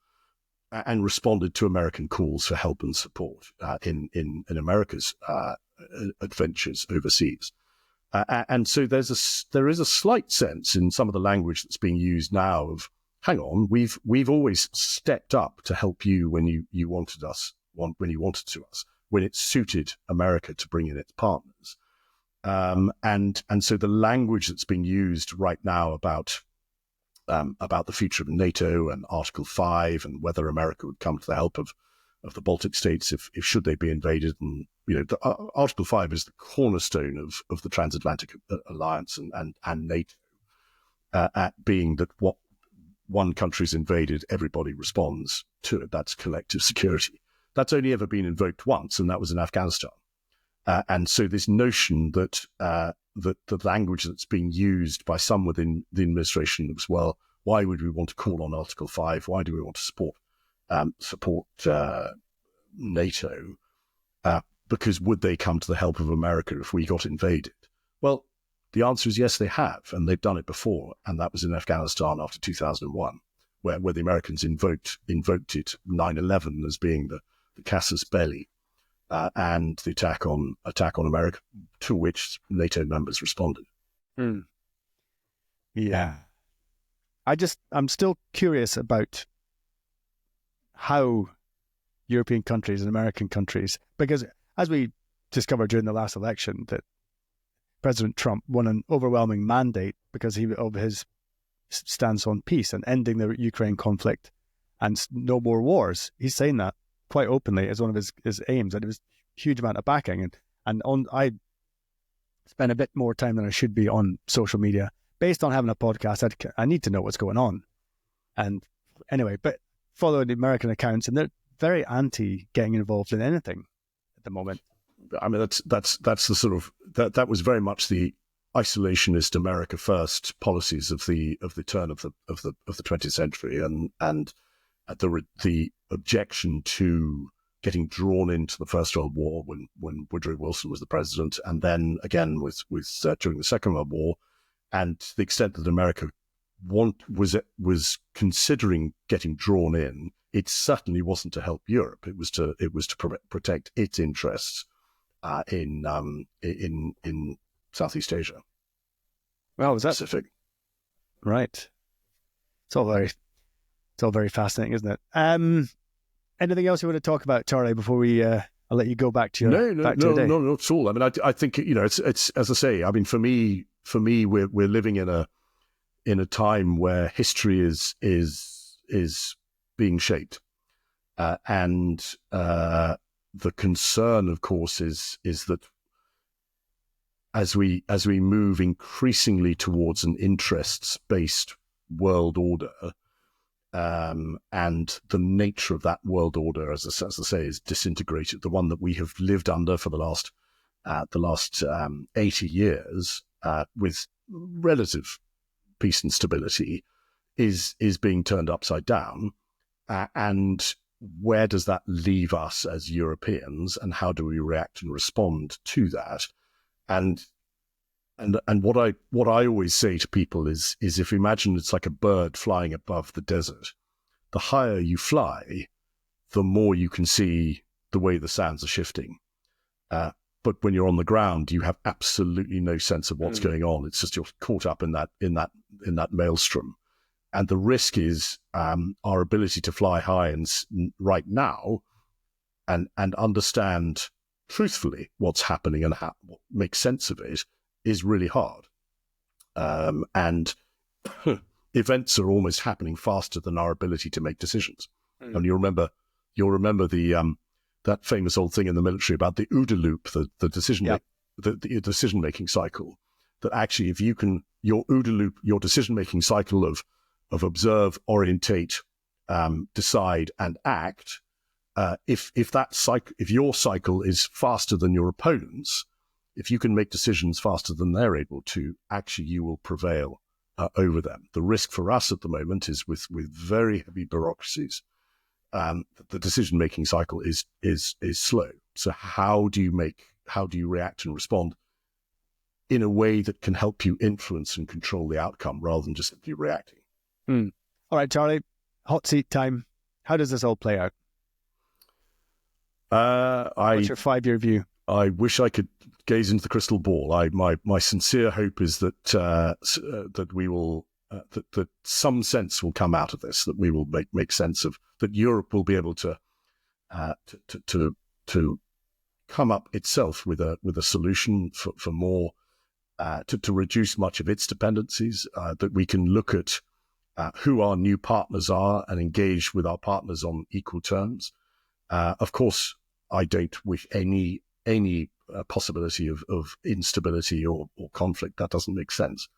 and responded to American calls for help and support in America's adventures overseas. And so there is a slight sense in some of the language that's being used now of, hang on, we've always stepped up to help you when you wanted to us, when it suited America to bring in its partners. And so the language that's being used right now about the future of NATO and Article 5 and whether America would come to the help of the Baltic states if should they be invaded, and Article 5 is the cornerstone of the transatlantic alliance and NATO, being that what one country's invaded, everybody responds to it. That's collective security. That's only ever been invoked once, and that was in Afghanistan. And so this notion that the language that's being used by some within the administration was, well, why would we want to call on Article 5? Why do we want to support NATO? Because would they come to the help of America if we got invaded? Well, the answer is yes, they have, and they've done it before, and that was in Afghanistan after 2001, where the Americans invoked it 9/11 as being the casus belli, and the attack on America, to which NATO members responded. Yeah, I'm still curious about how European countries and American countries, because as we discovered during the last election, that President Trump won an overwhelming mandate because of his stance on peace and ending the Ukraine conflict and no more wars. He's saying that quite openly as one of his aims, and it was a huge amount of backing. I spend a bit more time than I should be on social media. Based on having a podcast, I need to know what's going on. And anyway, but following the American accounts, and they're very anti getting involved in anything at the moment. I mean, that's the sort of that was very much the isolationist America first policies of the turn of the 20th century, and the objection to getting drawn into the First World War when Woodrow Wilson was the president, and then again with during the Second World War, and to the extent that America was considering getting drawn in, it certainly wasn't to help Europe. It was to protect its interests in Southeast Asia. Well, was that Pacific? Right. It's all very fascinating, isn't it? Anything else you want to talk about, Charlie, before we I'll let you go back to your No, day? not at all. I mean, I think it's as I say. I mean, for me, we're living in a time where history is being shaped, and the concern, of course, is that as we move increasingly towards an interests-based world order, and the nature of that world order, as I say, is disintegrated. The one that we have lived under for the last 80 years, with relative peace and stability, is being turned upside down. And where does that leave us as Europeans, and how do we react and respond to that? And what I always say to people is if you imagine it's like a bird flying above the desert, the higher you fly, the more you can see the way the sands are shifting. But when you're on the ground, you have absolutely no sense of what's going on. It's just you're caught up in that maelstrom. And the risk is our ability to fly high and right now and understand truthfully what's happening and make sense of it is really hard. And events are almost happening faster than our ability to make decisions. And you'll remember the that famous old thing in the military about the OODA loop, the decision making cycle. That actually, if you can, your OODA loop, your decision making cycle of observe, orientate, decide, and act. If your cycle is faster than your opponent's, if you can make decisions faster than they're able to, actually you will prevail over them. The risk for us at the moment is with very heavy bureaucracies. The decision-making cycle is slow. So how do you react and respond in a way that can help you influence and control the outcome rather than just simply reacting? All right, Charlie, hot seat time. How does this all play out? What's your 5-year view? I wish I could gaze into the crystal ball. My sincere hope is that that we will that some sense will come out of this. That we will make sense of that. Europe will be able to come up itself with a solution for more to reduce much of its dependencies. That we can look at who our new partners are and engage with our partners on equal terms. Of course, I don't wish any possibility of instability or conflict. That doesn't make sense.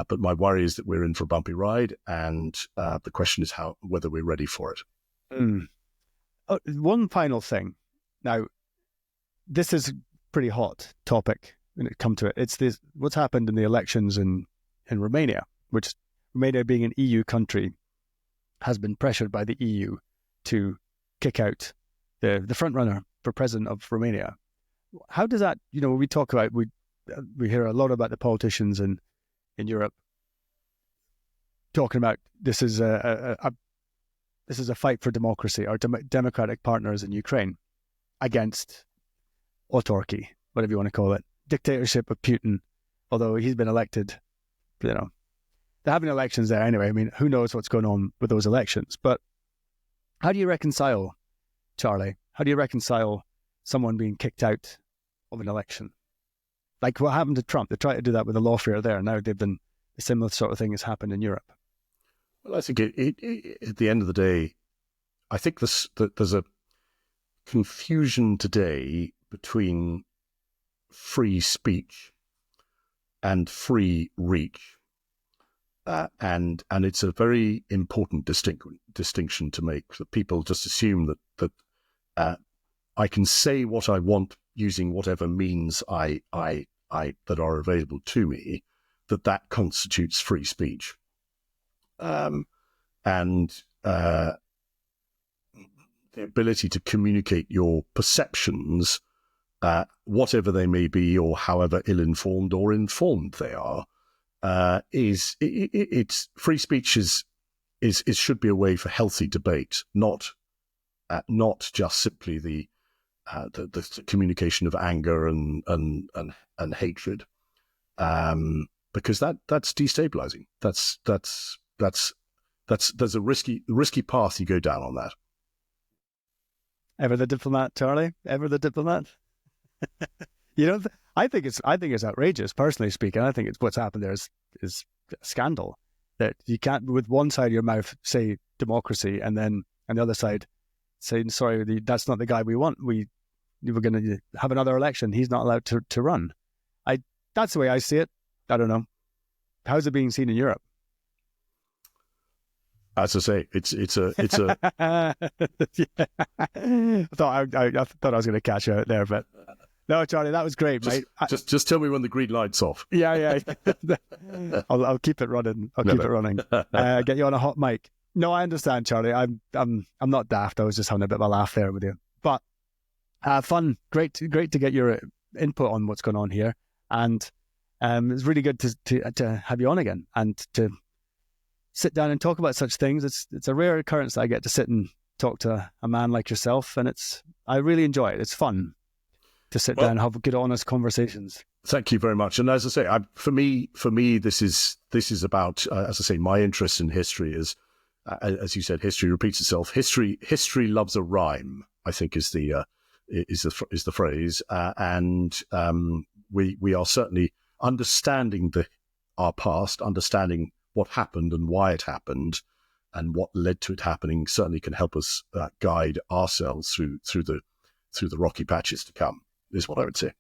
But my worry is that we're in for a bumpy ride, and the question is whether we're ready for it. Oh, one final thing. Now, this is a pretty hot topic when it comes to it. It's this: what's happened in the elections in Romania, which Romania, being an EU country, has been pressured by the EU to kick out the front runner for president of Romania. How does that, when we talk about, we hear a lot about the politicians in Europe talking about this is a fight for democracy or democratic partners in Ukraine against autarky, whatever you want to call it, dictatorship of Putin, although he's been elected, they're having elections there anyway. I mean, who knows what's going on with those elections? But how do you reconcile, Charlie? How do you reconcile someone being kicked out of an election? Like what happened to Trump? They tried to do that with the lawfare there. Now a similar sort of thing has happened in Europe. Well, I think at the end of the day, I think there's a confusion today between free speech and free reach. And it's a very important distinction to make. That people just assume that I can say what I want using whatever means I that are available to me, that constitutes free speech. And the ability to communicate your perceptions, whatever they may be, or however ill-informed or informed they are, it's free speech is should be a way for healthy debate, not just simply the communication of anger and hatred, because that's destabilizing. There's a risky path you go down on that. Ever the diplomat, Charlie? Ever the diplomat? I think it's outrageous. Personally speaking, I think it's what's happened there is a scandal. That you can't, with one side of your mouth, say democracy, and then on the other side saying, sorry, that's not the guy we want. We were going to have another election. He's not allowed to run. That's the way I see it. I don't know. How's it being seen in Europe? As I say, it's a. Yeah. I thought I was going to catch you out there, but no, Charlie, that was great, mate. Just tell me when the green light's off. Yeah. I'll keep it running. Keep it running. Get you on a hot mic. No, I understand, Charlie. I'm not daft. I was just having a bit of a laugh there with you. But fun, great to get your input on what's going on here, and it's really good to have you on again and to sit down and talk about such things. It's a rare occurrence that I get to sit and talk to a man like yourself, and I really enjoy it. It's fun to sit down and have good, honest conversations. Thank you very much. And as I say, for me, this is about, as I say, my interest in history is, as you said, history repeats itself. History loves a rhyme, I think is the phrase. And we are certainly understanding our past, understanding what happened and why it happened, and what led to it happening. Certainly can help us guide ourselves through the rocky patches to come. Is what I would say.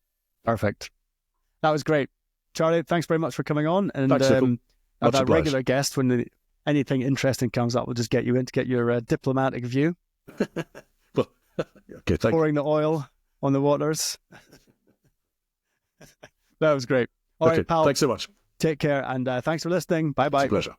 Perfect. That was great. Charlie, thanks very much for coming on. And thanks, as a regular guest, when anything interesting comes up, we'll just get you in to get your diplomatic view. Well, okay, thank Pouring the oil on the waters. That was great. All right, pal. Thanks so much. Take care, and thanks for listening. Bye-bye. It's a pleasure.